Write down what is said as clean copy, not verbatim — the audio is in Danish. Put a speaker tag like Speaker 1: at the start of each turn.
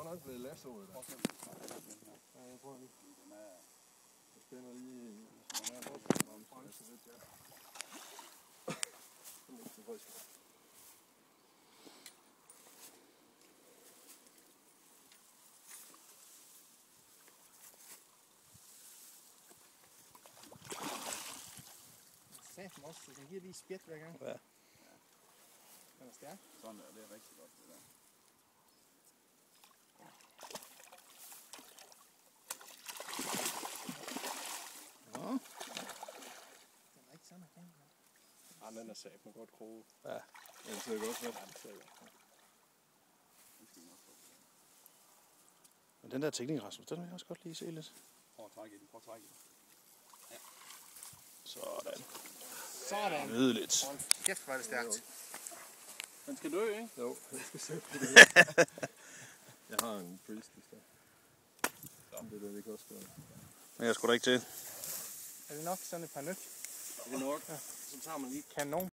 Speaker 1: nok blevet lassoet der. Ja, jeg prøver lige. Jeg spænder lige i.
Speaker 2: Satan også, så den giver lige spjæt hver gang.
Speaker 3: Ja.
Speaker 2: Den er stærk.
Speaker 4: Sådan der, det er rigtig godt det der.
Speaker 3: Ja.
Speaker 2: Den er ikke sådan her.
Speaker 1: Ja, den er sat med godt kroge.
Speaker 3: Ja.
Speaker 1: Den ser godt ud.
Speaker 3: Men den der teknik, Rasmus, den vil jeg også godt lige se lidt.
Speaker 4: Prøv at trække i den, prøv at trække i den.
Speaker 3: Sådan.
Speaker 2: Sådan.
Speaker 3: Nydeligt.
Speaker 2: Hold kæft, hvor er det stærkt.
Speaker 4: Den skal dø, ikke?
Speaker 1: Jo, jeg skal sætte det. Jeg har en priestless der. Det er det, vi kan også gøre.
Speaker 3: Men jeg skulle da ikke til.
Speaker 2: Er det nok sådan et par nødt?
Speaker 4: Er det nok?
Speaker 2: Ja.
Speaker 4: Så tager man lige
Speaker 2: Kanon.